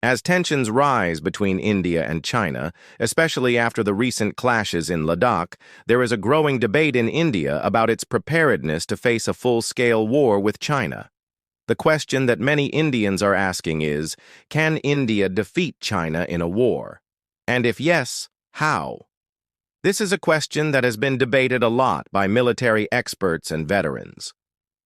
As tensions rise between India and China, especially after the recent clashes in Ladakh, there is a growing debate in India about its preparedness to face a full-scale war with China. The question that many Indians are asking is, can India defeat China in a war? And if yes, how? This is a question that has been debated a lot by military experts and veterans.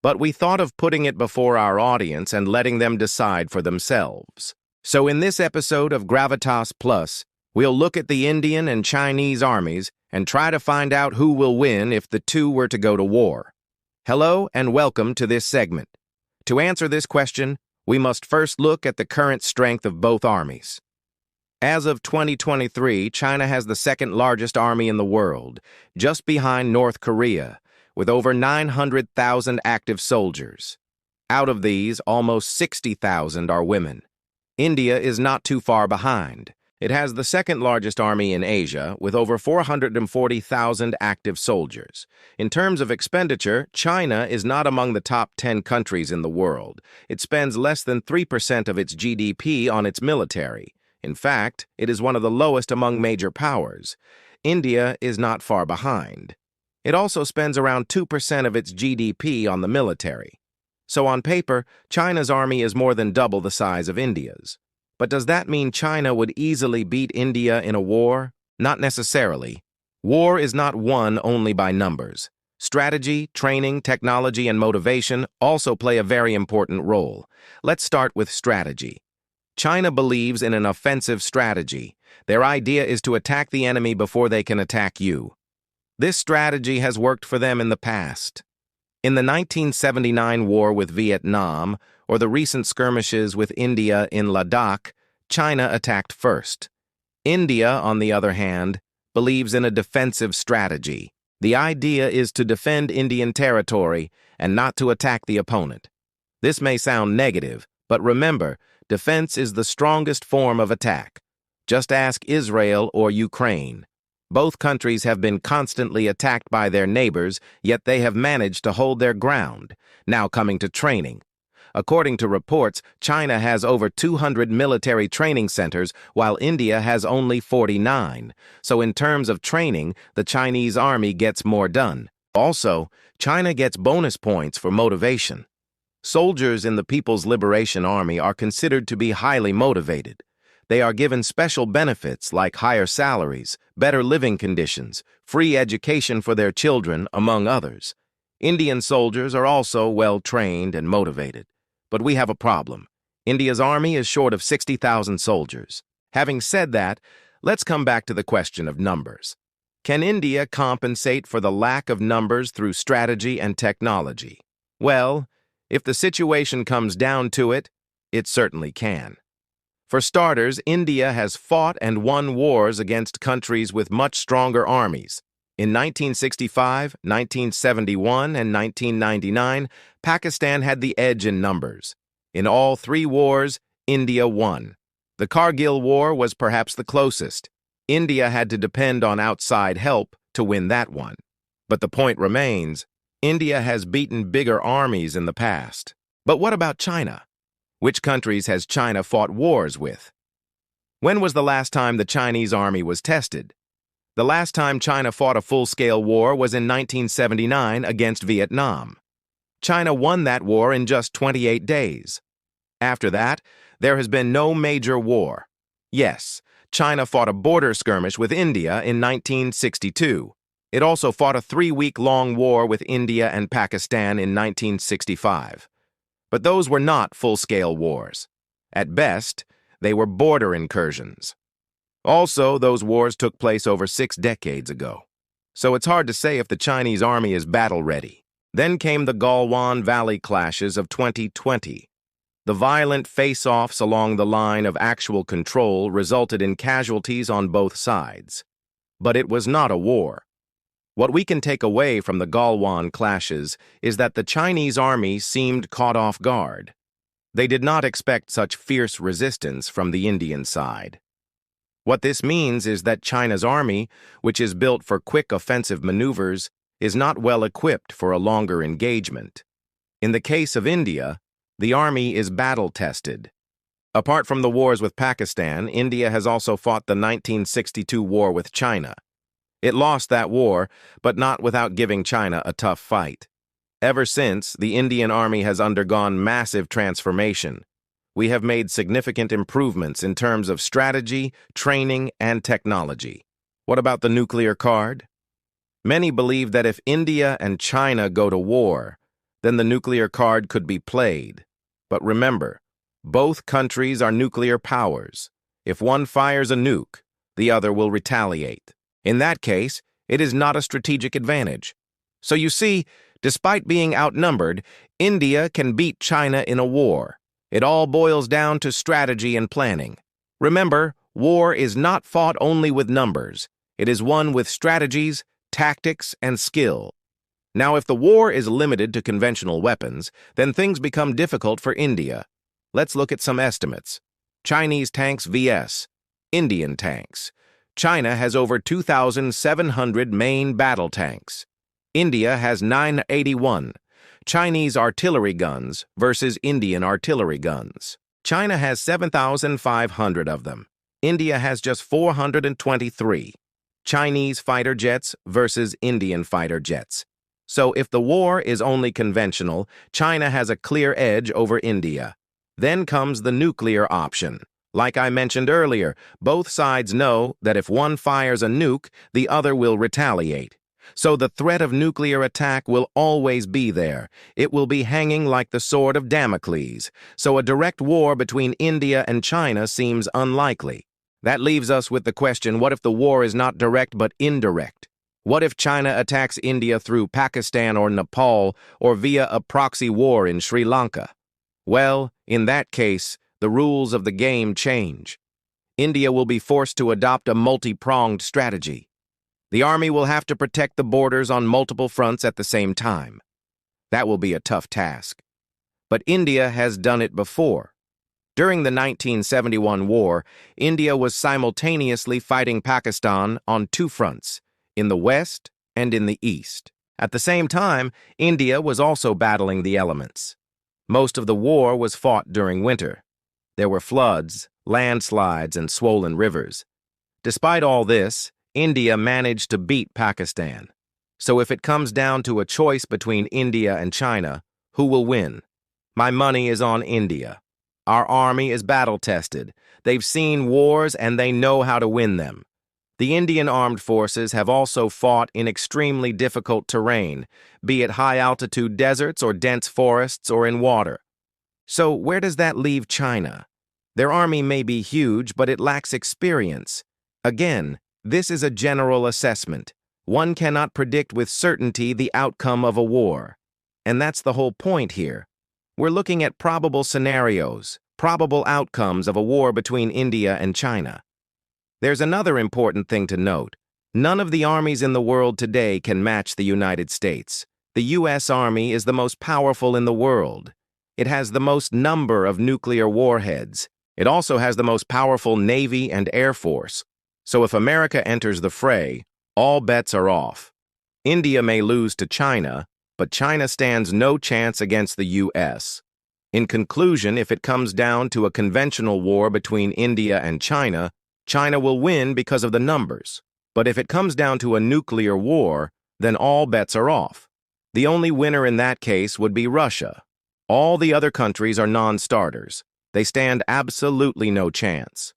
But we thought of putting it before our audience and letting them decide for themselves. So in this episode of Gravitas Plus, we'll look at the Indian and Chinese armies and try to find out who will win if the two were to go to war. Hello and welcome to this segment. To answer this question, we must first look at the current strength of both armies. As of 2023, China has the second largest army in the world, just behind North Korea, with over 900,000 active soldiers. Out of these, almost 60,000 are women. India is not too far behind. It has the second largest army in Asia, with over 440,000 active soldiers. In terms of expenditure, China is not among the top 10 countries in the world. It spends less than 3% of its GDP on its military. In fact, it is one of the lowest among major powers. India is not far behind. It also spends around 2% of its GDP on the military. So on paper, China's army is more than double the size of India's. But does that mean China would easily beat India in a war? Not necessarily. War is not won only by numbers. Strategy, training, technology, and motivation also play a very important role. Let's start with strategy. China believes in an offensive strategy. Their idea is to attack the enemy before they can attack you. This strategy has worked for them in the past. In the 1979 war with Vietnam, or the recent skirmishes with India in Ladakh, China attacked first. India, on the other hand, believes in a defensive strategy. The idea is to defend Indian territory and not to attack the opponent. This may sound negative, but remember, defense is the strongest form of attack. Just ask Israel or Ukraine. Both countries have been constantly attacked by their neighbors, yet they have managed to hold their ground. Now coming to training. According to reports, China has over 200 military training centers, while India has only 49. So in terms of training, the Chinese army gets more done. Also, China gets bonus points for motivation. Soldiers in the People's Liberation Army are considered to be highly motivated. They are given special benefits like higher salaries, better living conditions, free education for their children, among others. Indian soldiers are also well-trained and motivated. But we have a problem. India's army is short of 60,000 soldiers. Having said that, let's come back to the question of numbers. Can India compensate for the lack of numbers through strategy and technology? Well, if the situation comes down to it, it certainly can. For starters, India has fought and won wars against countries with much stronger armies. In 1965, 1971, and 1999, Pakistan had the edge in numbers. In all three wars, India won. The Kargil War was perhaps the closest. India had to depend on outside help to win that one. But the point remains, India has beaten bigger armies in the past. But what about China? Which countries has China fought wars with? When was the last time the Chinese army was tested? The last time China fought a full-scale war was in 1979 against Vietnam. China won that war in just 28 days. After that, there has been no major war. Yes, China fought a border skirmish with India in 1962. It also fought a 3-week-long war with India and Pakistan in 1965. But those were not full-scale wars. At best, they were border incursions. Also, those wars took place over 6 decades ago. So it's hard to say if the Chinese army is battle-ready. Then came the Galwan Valley clashes of 2020. The violent face-offs along the line of actual control resulted in casualties on both sides. But it was not a war. What we can take away from the Galwan clashes is that the Chinese army seemed caught off guard. They did not expect such fierce resistance from the Indian side. What this means is that China's army, which is built for quick offensive maneuvers, is not well equipped for a longer engagement. In the case of India, the army is battle-tested. Apart from the wars with Pakistan, India has also fought the 1962 war with China. It lost that war, but not without giving China a tough fight. Ever since, the Indian Army has undergone massive transformation. We have made significant improvements in terms of strategy, training, and technology. What about the nuclear card? Many believe that if India and China go to war, then the nuclear card could be played. But remember, both countries are nuclear powers. If one fires a nuke, the other will retaliate. In that case, it is not a strategic advantage. So you see, despite being outnumbered, India can beat China in a war. It all boils down to strategy and planning. Remember, war is not fought only with numbers. It is won with strategies, tactics, and skill. Now, if the war is limited to conventional weapons, then things become difficult for India. Let's look at some estimates. Chinese tanks vs. Indian tanks. China has over 2,700 main battle tanks. India has 981. Chinese artillery guns versus Indian artillery guns. China has 7,500 of them. India has just 423. Chinese fighter jets versus Indian fighter jets. So if the war is only conventional, China has a clear edge over India. Then comes the nuclear option. Like I mentioned earlier, both sides know that if one fires a nuke, the other will retaliate. So the threat of nuclear attack will always be there. It will be hanging like the sword of Damocles. So a direct war between India and China seems unlikely. That leaves us with the question, what if the war is not direct but indirect? What if China attacks India through Pakistan or Nepal or via a proxy war in Sri Lanka? Well, in that case, the rules of the game change. India will be forced to adopt a multi-pronged strategy. The army will have to protect the borders on multiple fronts at the same time. That will be a tough task. But India has done it before. During the 1971 war, India was simultaneously fighting Pakistan on two fronts, in the west and in the east. At the same time, India was also battling the elements. Most of the war was fought during winter. There were floods, landslides, and swollen rivers. Despite all this, India managed to beat Pakistan. So if it comes down to a choice between India and China, who will win? My money is on India. Our army is battle-tested. They've seen wars and they know how to win them. The Indian armed forces have also fought in extremely difficult terrain, be it high-altitude deserts or dense forests or in water. So where does that leave China? Their army may be huge, but it lacks experience. Again, this is a general assessment. One cannot predict with certainty the outcome of a war. And that's the whole point here. We're looking at probable scenarios, probable outcomes of a war between India and China. There's another important thing to note. None of the armies in the world today can match the United States. The U.S. Army is the most powerful in the world. It has the most number of nuclear warheads. It also has the most powerful Navy and Air Force. So if America enters the fray, all bets are off. India may lose to China, but China stands no chance against the U.S. In conclusion, if it comes down to a conventional war between India and China, China will win because of the numbers. But if it comes down to a nuclear war, then all bets are off. The only winner in that case would be Russia. All the other countries are non-starters. They stand absolutely no chance.